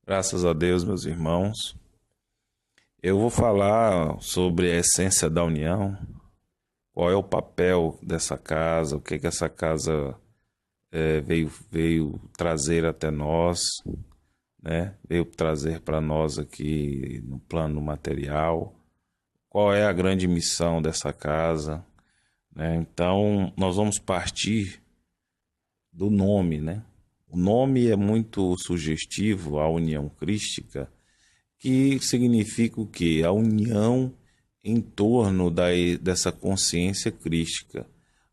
Graças a Deus, meus irmãos. Eu vou falar sobre a essência da união, qual é o papel dessa casa, o que que essa casa veio trazer até nós, né? Veio trazer para nós aqui no plano material, qual é a grande missão dessa casa, né? Então, nós vamos partir do nome, né? O nome é muito sugestivo, a união crística, que significa o quê? A união em torno dessa consciência crística,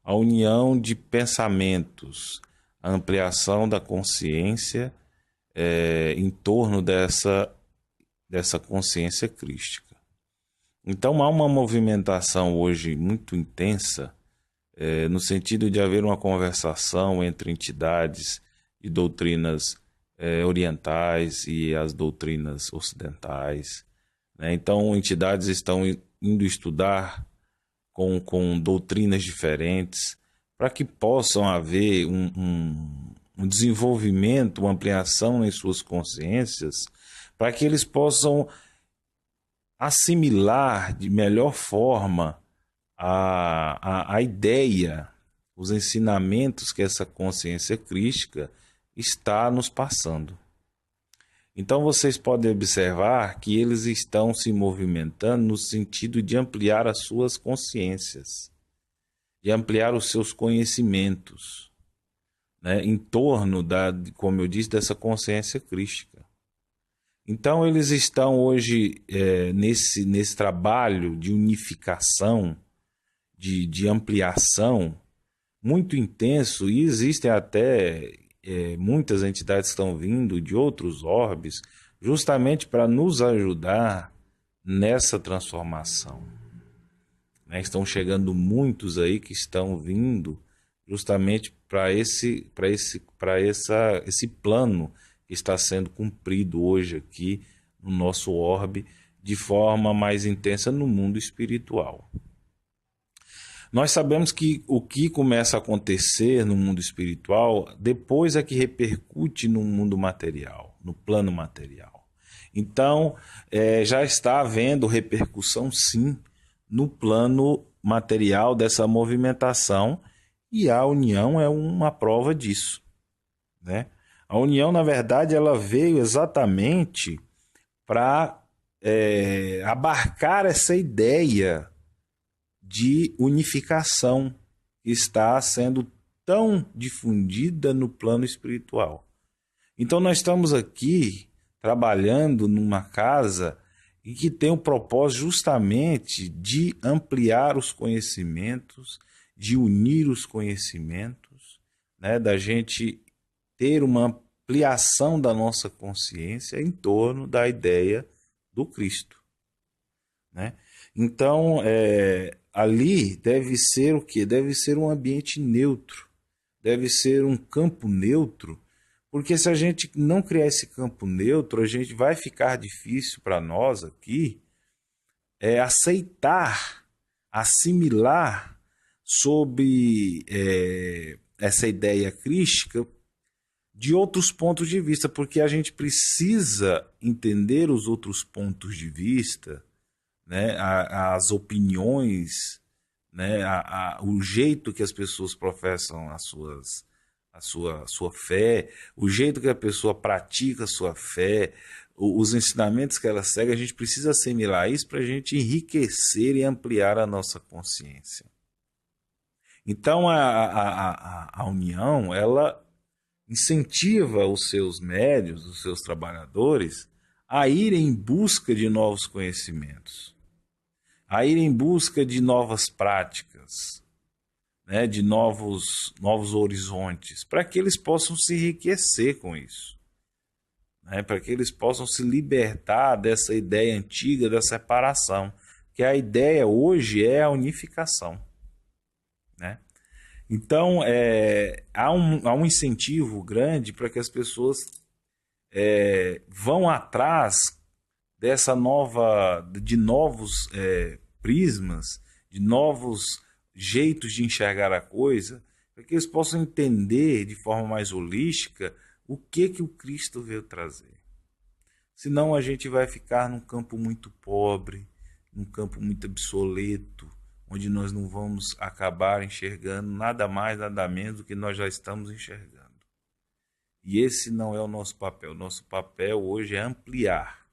a união de pensamentos, a ampliação da consciência em torno dessa consciência crística. Então há uma movimentação hoje muito intensa, no sentido de haver uma conversação entre entidades e doutrinas orientais e as doutrinas ocidentais, né? Então, entidades estão indo estudar com doutrinas diferentes para que possam haver um desenvolvimento, uma ampliação em suas consciências, para que eles possam assimilar de melhor forma a ideia, os ensinamentos que essa consciência crística está nos passando. Então vocês podem observar que eles estão se movimentando no sentido de ampliar as suas consciências, de ampliar os seus conhecimentos, né, em torno como eu disse, dessa consciência crística. Então eles estão hoje nesse trabalho de unificação, de ampliação muito intenso, e existem até muitas entidades que estão vindo de outros orbes justamente para nos ajudar nessa transformação, né? Estão chegando muitos aí que estão vindo justamente para esse plano que está sendo cumprido hoje aqui no nosso orbe de forma mais intensa no mundo espiritual. Nós sabemos que o que começa a acontecer no mundo espiritual depois é que repercute no mundo material, no plano material. Então, já está havendo repercussão, sim, no plano material dessa movimentação, e a união é uma prova disso, né? A união, na verdade, ela veio exatamente para abarcar essa ideia de unificação que está sendo tão difundida no plano espiritual. Então nós estamos aqui trabalhando numa casa e que tem o propósito justamente de ampliar os conhecimentos, de unir os conhecimentos, né, da gente ter uma ampliação da nossa consciência em torno da ideia do Cristo, né? Então, ali deve ser o quê? Deve ser um ambiente neutro, deve ser um campo neutro, porque se a gente não criar esse campo neutro, a gente vai ficar difícil para nós aqui aceitar, assimilar sobre essa ideia crística de outros pontos de vista, porque a gente precisa entender os outros pontos de vista, né, as opiniões, né, o jeito que as pessoas professam a sua fé, o jeito que a pessoa pratica a sua fé, os ensinamentos que ela segue, a gente precisa assimilar isso para a gente enriquecer e ampliar a nossa consciência. Então a união, ela incentiva os seus médios, os seus trabalhadores, a irem em busca de novos conhecimentos, a ir em busca de novas práticas, né, de novos horizontes, para que eles possam se enriquecer com isso, né, para que eles possam se libertar dessa ideia antiga da separação, que a ideia hoje é a unificação, né? Então, há um incentivo grande para que as pessoas vão atrás de novos prismas, de novos jeitos de enxergar a coisa, para que eles possam entender de forma mais holística o que o Cristo veio trazer. senão a gente vai ficar num campo muito pobre, num campo muito obsoleto, onde nós não vamos acabar enxergando nada mais, nada menos do que nós já estamos enxergando. E esse não é o nosso papel. Nosso papel hoje é ampliar,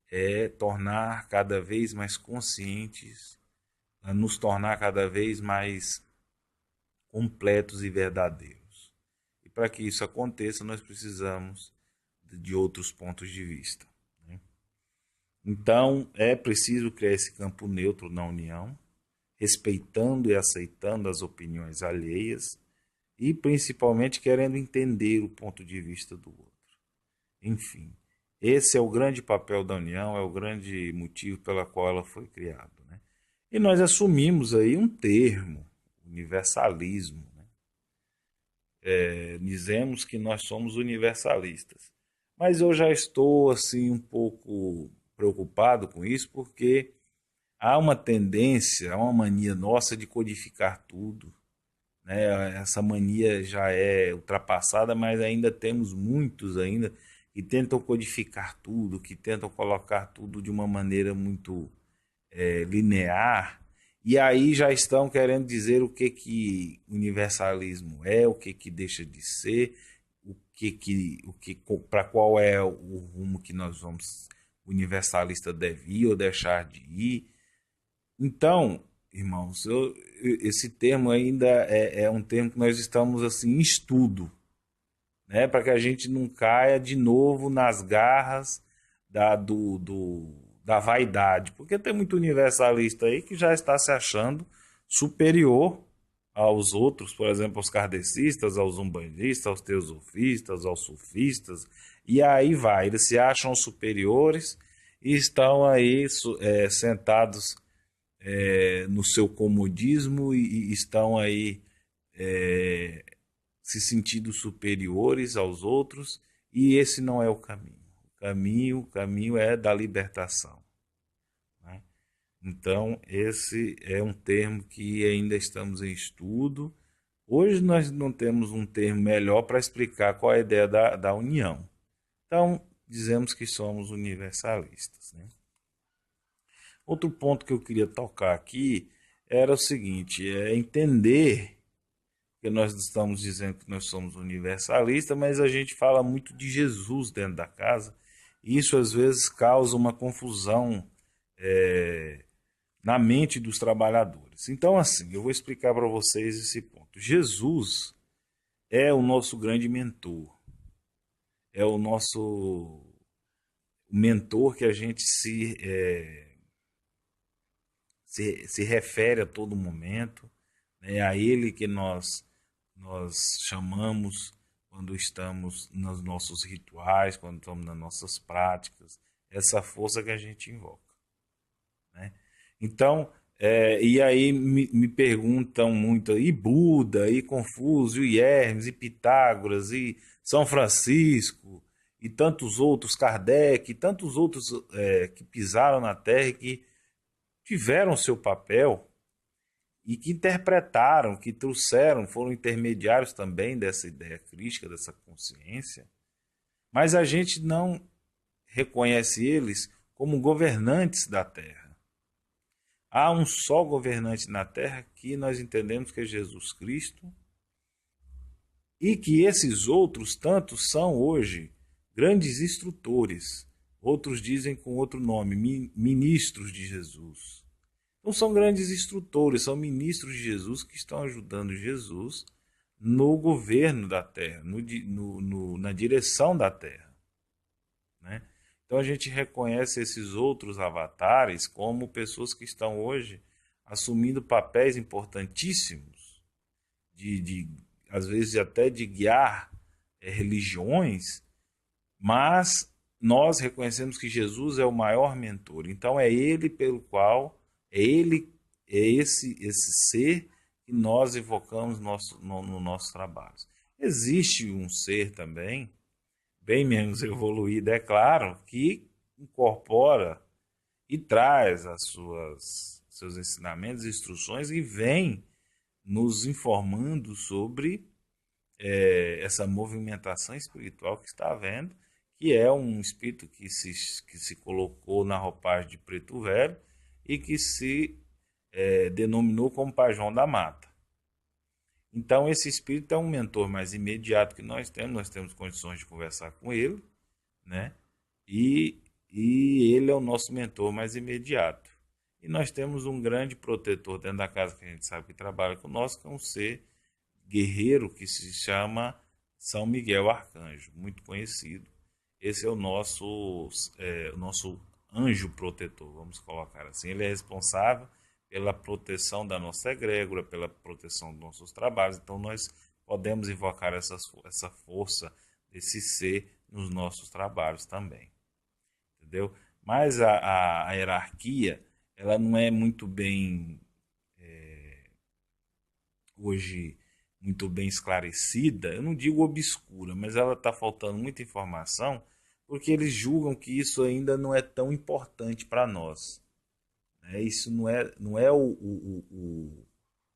é tornar cada vez mais conscientes, nos tornar cada vez mais completos e verdadeiros. E para que isso aconteça, nós precisamos de outros pontos de vista. Né? Então, é preciso criar esse campo neutro na união, respeitando e aceitando as opiniões alheias e principalmente querendo entender o ponto de vista do outro. Enfim, esse é o grande papel da união, é o grande motivo pela qual ela foi criada. Né? E nós assumimos aí um termo, universalismo. Né? Dizemos que nós somos universalistas. Mas eu já estou assim um pouco preocupado com isso, porque há uma tendência, há uma mania nossa de codificar tudo. Né? Essa mania já é ultrapassada, mas ainda temos muitos ainda que tentam codificar tudo, que tentam colocar tudo de uma maneira muito linear, e aí já estão querendo dizer o que universalismo é, o que deixa de ser, para qual é o rumo que nós vamos, o universalista deve ir ou deixar de ir. Então, irmãos, esse termo ainda é um termo que nós estamos assim em estudo, né, para que a gente não caia de novo nas garras da vaidade, porque tem muito universalista aí que já está se achando superior aos outros, por exemplo, aos kardecistas, aos umbandistas, aos teosofistas, aos sufistas, e aí vai, eles se acham superiores e estão aí sentados no seu comodismo e estão aí se sentindo superiores aos outros, e esse não é o caminho. O caminho é da libertação. Né? Então, esse é um termo que ainda estamos em estudo. Hoje nós não temos um termo melhor para explicar qual é a ideia da união. Então, dizemos que somos universalistas. Né? Outro ponto que eu queria tocar aqui era o seguinte, é entender que nós estamos dizendo que nós somos universalistas, mas a gente fala muito de Jesus dentro da casa, e isso às vezes causa uma confusão na mente dos trabalhadores. Então, assim, eu vou explicar para vocês esse ponto. Jesus é o nosso grande mentor, é o nosso mentor que a gente se refere a todo momento, é a ele que nós chamamos quando estamos nos nossos rituais, quando estamos nas nossas práticas, essa força que a gente invoca. Né? Então, e aí me perguntam muito, e Buda, e Confúcio, e Hermes, e Pitágoras, e São Francisco, e tantos outros, Kardec, e tantos outros que pisaram na Terra e que tiveram seu papel e que interpretaram, que trouxeram, foram intermediários também dessa ideia crítica, dessa consciência, mas a gente não reconhece eles como governantes da Terra. Há um só governante na Terra que nós entendemos que é Jesus Cristo, e que esses outros tantos são hoje grandes instrutores, outros dizem com outro nome, ministros de Jesus. Então são grandes instrutores, são ministros de Jesus que estão ajudando Jesus no governo da Terra, na direção da Terra. Né? Então a gente reconhece esses outros avatares como pessoas que estão hoje assumindo papéis importantíssimos, às vezes até de guiar religiões, mas nós reconhecemos que Jesus é o maior mentor. Então é ele pelo qual, é esse ser que nós evocamos no nosso trabalho. Existe um ser também, bem menos evoluído, é claro, que incorpora e traz seus ensinamentos e instruções e vem nos informando sobre essa movimentação espiritual que está havendo, que é um espírito que se colocou na roupagem de preto velho e que se denominou como Pai João da Mata. Então, esse espírito é um mentor mais imediato que nós temos condições de conversar com ele, né? E ele é o nosso mentor mais imediato. E nós temos um grande protetor dentro da casa que a gente sabe que trabalha conosco, que é um ser guerreiro que se chama São Miguel Arcanjo, muito conhecido. Esse é o nosso anjo protetor, vamos colocar assim. Ele é responsável pela proteção da nossa egrégora, pela proteção dos nossos trabalhos. Então nós podemos invocar essa força desse ser nos nossos trabalhos também, entendeu? Mas a hierarquia, ela não é muito bem hoje muito bem esclarecida, eu não digo obscura, mas ela está faltando muita informação, porque eles julgam que isso ainda não é tão importante para nós. Né? Isso não é o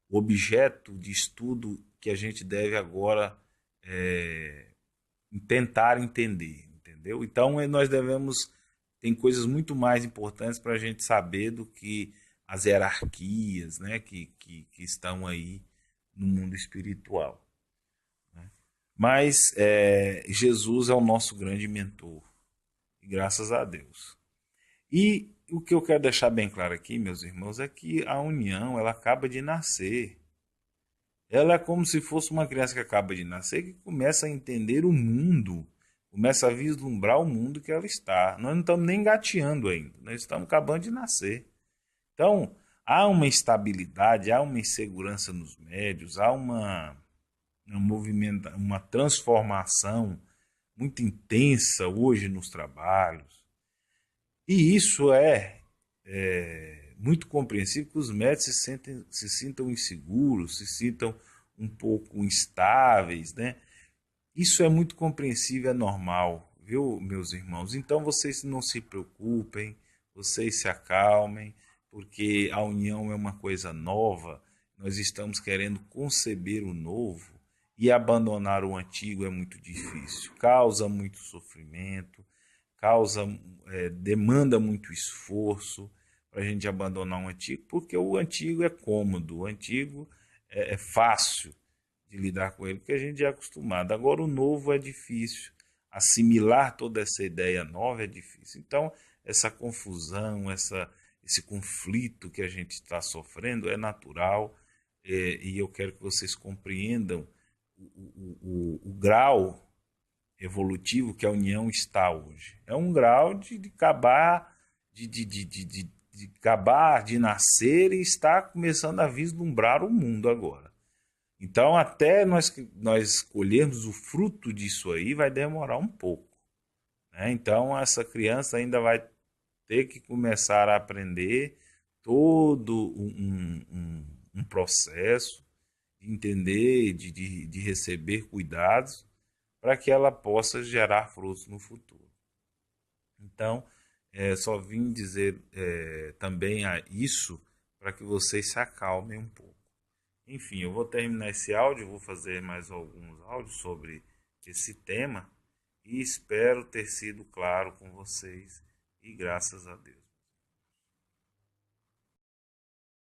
objeto de estudo que a gente deve agora é, tentar entender, entendeu? Então nós devemos, tem coisas muito mais importantes para a gente saber do que as hierarquias, né, que estão aí no mundo espiritual. Né? Mas Jesus é o nosso grande mentor, e graças a Deus. E o que eu quero deixar bem claro aqui, meus irmãos, é que a união, ela acaba de nascer. Ela é como se fosse uma criança que acaba de nascer, que começa a entender o mundo, começa a vislumbrar o mundo que ela está. Nós não estamos nem gateando ainda, nós estamos acabando de nascer. Então, há uma instabilidade, há uma insegurança nos médios, há uma transformação muito intensa hoje nos trabalhos. E isso é muito compreensível que os médicos se sintam inseguros, se sintam um pouco instáveis, né? Isso é muito compreensível, é normal, viu, meus irmãos? Então vocês não se preocupem, vocês se acalmem, porque a união é uma coisa nova, nós estamos querendo conceber o novo e abandonar o antigo é muito difícil, causa muito sofrimento, demanda muito esforço para a gente abandonar o antigo, porque o antigo é cômodo, o antigo é fácil de lidar com ele, porque a gente é acostumado. Agora o novo é difícil, assimilar toda essa ideia nova é difícil. Então, essa confusão, esse conflito que a gente está sofrendo é natural, e eu quero que vocês compreendam o grau evolutivo que a união está hoje. É um grau de acabar de acabar de nascer e estar começando a vislumbrar o mundo agora. Então, até nós colhermos o fruto disso aí, vai demorar um pouco. Né? Então, essa criança ainda vai ter que começar a aprender todo um processo, de entender, de receber cuidados, para que ela possa gerar frutos no futuro. Então, só vim dizer também isso para que vocês se acalmem um pouco. Enfim, eu vou terminar esse áudio, vou fazer mais alguns áudios sobre esse tema e espero ter sido claro com vocês e graças a Deus.